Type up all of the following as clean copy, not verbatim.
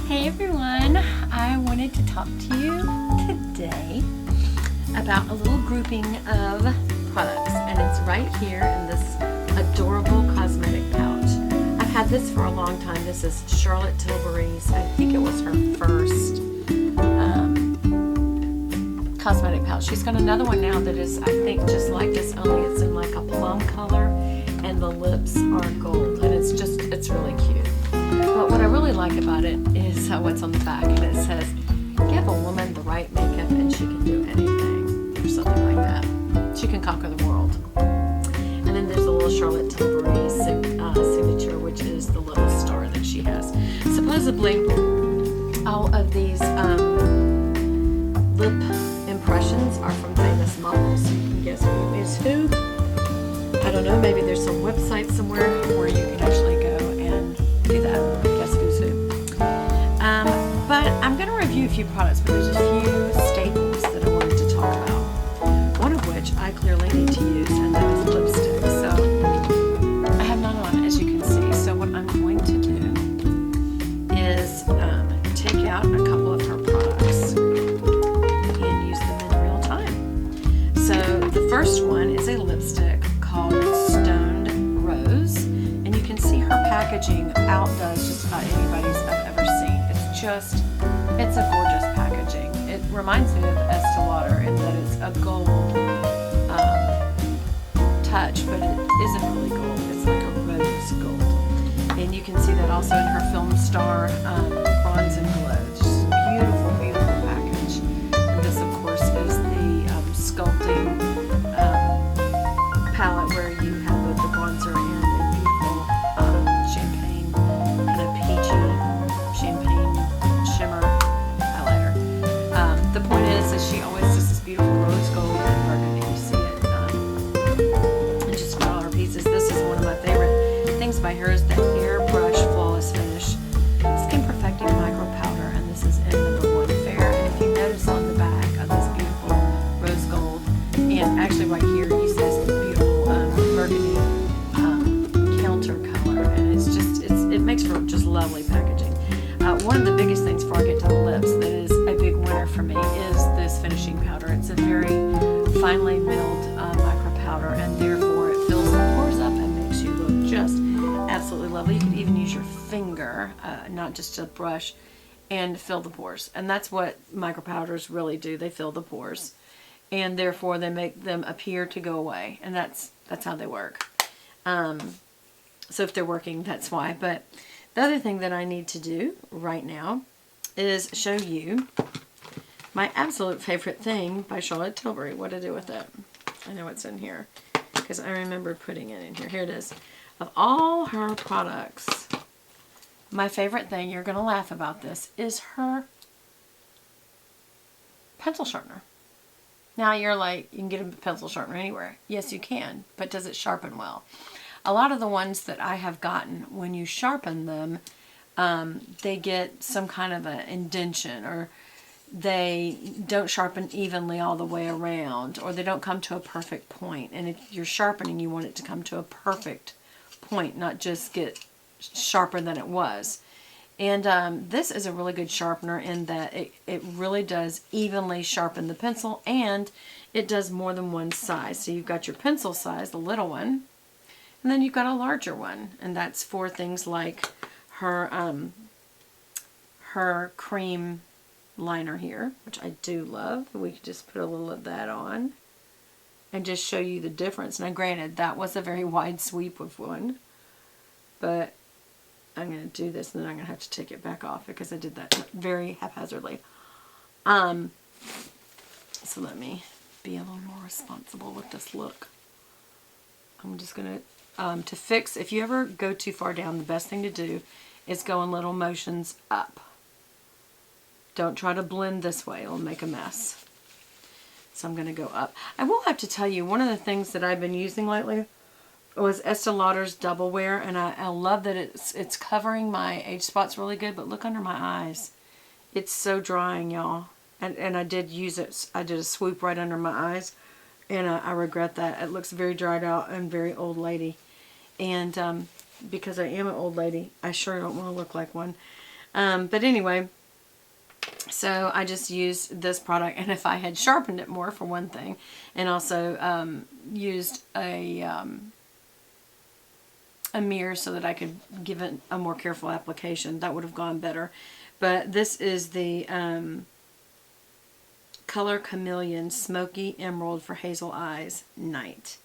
Hey everyone, I wanted to talk to you today about a little grouping of products, and it's right here in this adorable cosmetic pouch. I've had this for a long time. This is Charlotte Tilbury's, I think it was her first cosmetic pouch. She's got another one now that is, I think, just like this, only it's in like a plum color and the lips are gold, and it's really cute. But what I really like about it is what's on the back, and it says, give a woman the right makeup and she can do anything, or something like that. She can conquer the world. And then there's a little Charlotte Tilbury signature, which is the little star that she has. Supposedly, all of these lip impressions are from famous models. So you can guess who is who. I don't know, maybe there's some website somewhere where you can actually go and do that. Guess who's who. But I'm going to review a few products, but there's a few staples that I wanted to talk about. One of which I clearly need to use, and that is lipstick. So I have none on, as you can see. So what I'm going to do is take out a couple of her products and use them in real time. So the first one is a lipstick called Stoned Rose, and you can see her packaging outdoes just about anybody's I've ever seen. It's a gorgeous packaging. It reminds me of Estee Lauder in that it's a gold touch, but it isn't really gold. It's like a rose gold. And you can see that also in her Film Star Bronze and Glow. It's just a beautiful, beautiful package. And this, of course, is the sculpting palette where you have both the bronzer and a beautiful champagne, kind of peachy champagne shimmer highlighter. The point is that she always does this beautiful rose gold and burgundy. You see it in just about all her pieces. This is one of my favorite things by her is the airbrush flawless finish skin perfecting micro powder, and this is in number 1 fair. And if you notice on the back of this beautiful rose gold, and actually right here you see this beautiful burgundy counter color, and it makes for just lovely packaging. One of the biggest things before I get to the lips that is a big winner for me is this finishing powder. It's a very finely milled micro powder, and therefore it fills the pores up and makes you look just absolutely lovely. You could even use your finger, not just a brush, and fill the pores. And that's what micro powders really do. They fill the pores, and therefore they make them appear to go away. And that's how they work. So if they're working, that's why. But the other thing that I need to do right now is show you my absolute favorite thing by Charlotte Tilbury. What to do with it. I know it's in here because I remember putting it in here. Here it is. Of all her products, my favorite thing, you're going to laugh about this, is her pencil sharpener. Now you're like, you can get a pencil sharpener anywhere. Yes, you can, but does it sharpen well? A lot of the ones that I have gotten, when you sharpen them, they get some kind of an indentation, or they don't sharpen evenly all the way around, or they don't come to a perfect point. And if you're sharpening, you want it to come to a perfect point, not just get sharper than it was. And this is a really good sharpener in that it really does evenly sharpen the pencil, and it does more than one size. So you've got your pencil size, the little one, and then you've got a larger one, and that's for things like her cream liner here, which I do love. We could just put a little of that on and just show you the difference. Now granted, that was a very wide sweep of one, but I'm going to do this and then I'm going to have to take it back off because I did that very haphazardly. So let me be a little more responsible with this look. I'm just going to fix, if you ever go too far down, the best thing to do is go in little motions up. Don't try to blend this way, it'll make a mess. So I'm going to go up. I will have to tell you, one of the things that I've been using lately was Estee Lauder's Double Wear, and I love that it's covering my age spots really good, but look under my eyes. It's so drying, y'all. And I did use it, I did a swoop right under my eyes, and I regret that. It looks very dried out and very old lady. And because I am an old lady, I sure don't want to look like one. But anyway, so I just used this product, and if I had sharpened it more, for one thing, and also used a mirror so that I could give it a more careful application, that would have gone better. But this is the Color Chameleon Smoky Emerald for Hazel Eyes Night.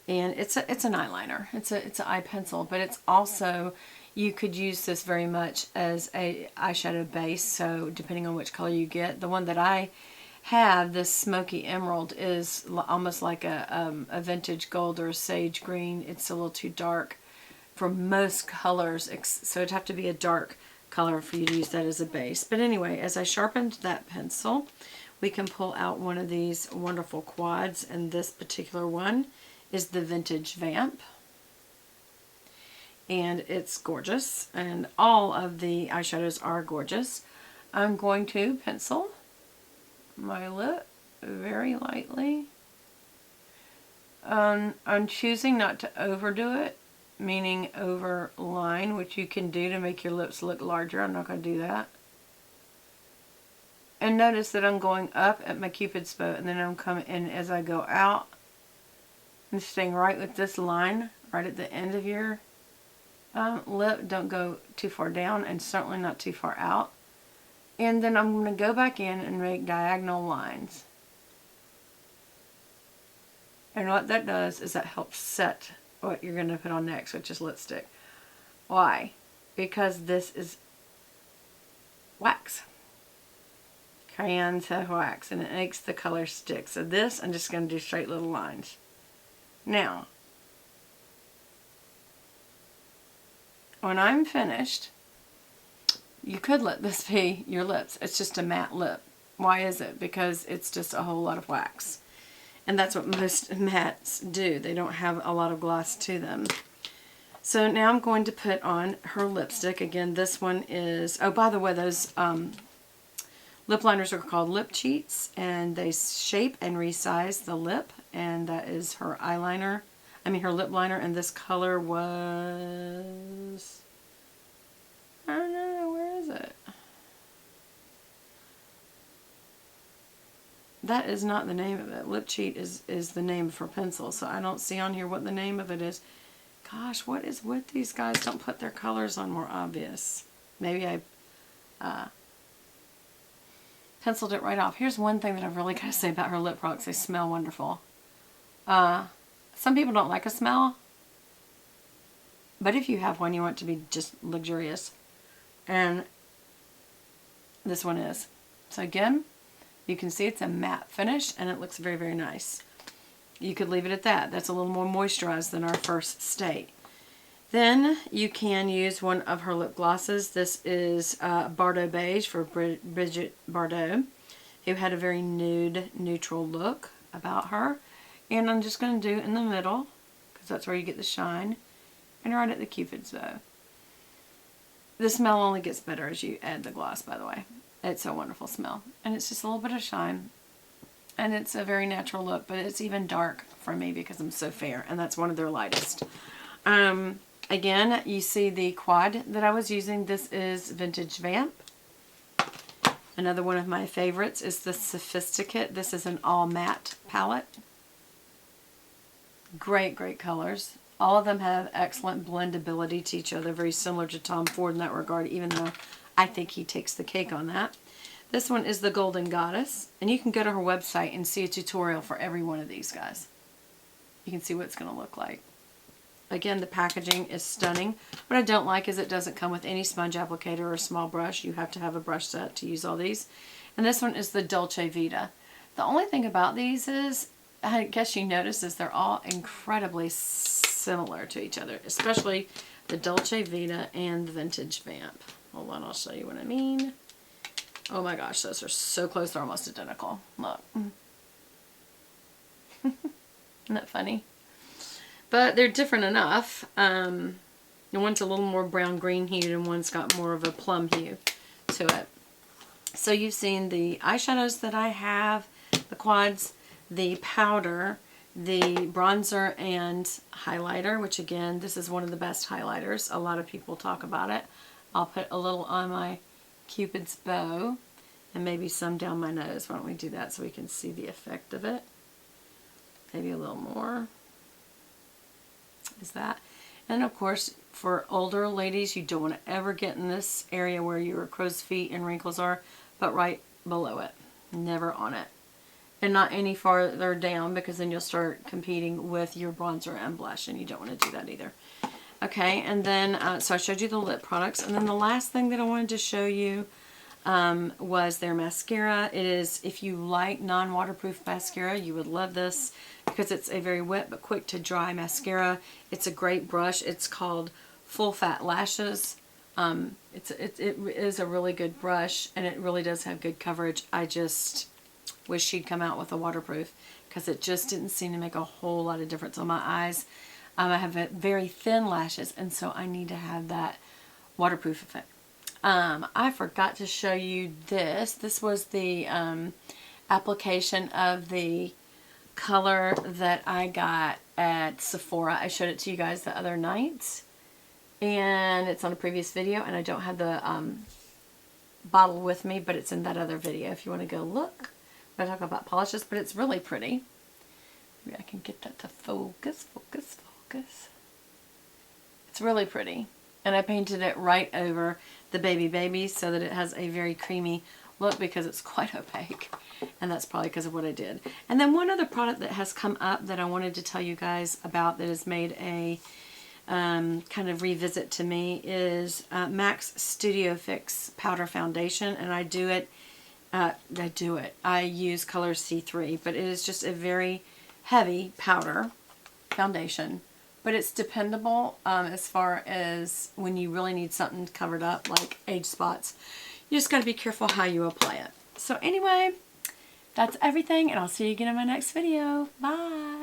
And it's an eyeliner. It's an eye pencil, but it's also, you could use this very much as a eyeshadow base. So depending on which color you get, the one that I have, this Smoky Emerald, is almost like a vintage gold or a sage green. It's a little too dark for most colors, so it'd have to be a dark color for you to use that as a base. But anyway, as I sharpened that pencil, we can pull out one of these wonderful quads, and this particular one is the Vintage Vamp. And it's gorgeous, and all of the eyeshadows are gorgeous. I'm going to pencil my lip very lightly. I'm choosing not to overdo it, meaning over line, which you can do to make your lips look larger. I'm not going to do that. And notice that I'm going up at my Cupid's bow, and then I'm coming in as I go out and staying right with this line right at the end of your lip. Don't go too far down, and certainly not too far out. And then I'm going to go back in and make diagonal lines. And what that does is that helps set what you're going to put on next, which is lipstick. Why? Because this is wax. Crayons have wax, and it makes the color stick. So this, I'm just going to do straight little lines. Now, when I'm finished, you could let this be your lips. It's just a matte lip. Why is it? Because it's just a whole lot of wax. And that's what most mattes do. They don't have a lot of gloss to them. So now I'm going to put on her lipstick. Again, this one is, oh, by the way, those lip liners are called Lip Cheats, and they shape and resize the lip. And that is her eyeliner. I mean her lip liner, and this color was, I don't know, where is it? That is not the name of it. Lip Cheat is the name for pencil, so I don't see on here what the name of it is. Gosh, what is with these guys? Don't put their colors on more obvious. Maybe I penciled it right off. Here's one thing that I've really got to say about her lip products. They smell wonderful. Some people don't like a smell, but if you have one, you want it to be just luxurious. And this one is. So again, you can see it's a matte finish, and it looks very, very nice. You could leave it at that. That's a little more moisturized than our first state. Then you can use one of her lip glosses. This is Bardot Beige for Bridget Bardot, who had a very nude, neutral look about her. And I'm just going to do in the middle, because that's where you get the shine, and right at the Cupid's bow. The smell only gets better as you add the gloss, by the way. It's a wonderful smell. And it's just a little bit of shine. And it's a very natural look, but it's even dark for me because I'm so fair, and that's one of their lightest. Again, you see the quad that I was using. This is Vintage Vamp. Another one of my favorites is the Sophisticate. This is an all matte palette. Great, great colors. All of them have excellent blendability to each other, very similar to Tom Ford in that regard, even though I think he takes the cake on that. This one is the Golden Goddess, and you can go to her website and see a tutorial for every one of these guys. You can see what it's going to look like. Again, the packaging is stunning. What I don't like is it doesn't come with any sponge applicator or a small brush. You have to have a brush set to use all these. And this one is the Dolce Vita. The only thing about these is, I guess you notice, is they're all incredibly similar to each other, especially the Dolce Vita and the Vintage Vamp. Hold on, I'll show you what I mean. Oh my gosh, those are so close, they're almost identical. Look. Isn't that funny? But they're different enough. One's a little more brown-green hued, and one's got more of a plum hue to it. So you've seen the eyeshadows that I have, the quads, the powder. the bronzer and highlighter, which again, this is one of the best highlighters. A lot of people talk about it. I'll put a little on my Cupid's bow and maybe some down my nose. Why don't we do that so we can see the effect of it? Maybe a little more. Is that? And of course, for older ladies, you don't want to ever get in this area where your crow's feet and wrinkles are, but right below it. Never on it. And not any farther down, because then you'll start competing with your bronzer and blush, and you don't want to do that either. Okay, and then, so I showed you the lip products, and then the last thing that I wanted to show you was their mascara. It is, if you like non-waterproof mascara, you would love this, because it's a very wet but quick to dry mascara. It's a great brush. It's called Full Fat Lashes. It is a really good brush, and it really does have good coverage. I just wish she'd come out with a waterproof, because it just didn't seem to make a whole lot of difference on my eyes. I have very thin lashes, and so I need to have that waterproof effect. I forgot to show you this. This was the application of the color that I got at Sephora. I showed it to you guys the other night, and it's on a previous video, and I don't have the bottle with me, but it's in that other video if you want to go look. I talk about polishes, but it's really pretty. Maybe I can get that to focus, focus, focus. It's really pretty. And I painted it right over the baby so that it has a very creamy look, because it's quite opaque. And that's probably because of what I did. And then one other product that has come up that I wanted to tell you guys about that has made a kind of revisit to me is MAC's Studio Fix Powder Foundation. And I use color C3, but it is just a very heavy powder foundation. But it's dependable as far as when you really need something covered up, like age spots. You just got to be careful how you apply it. So anyway, that's everything, and I'll see you again in my next video. Bye!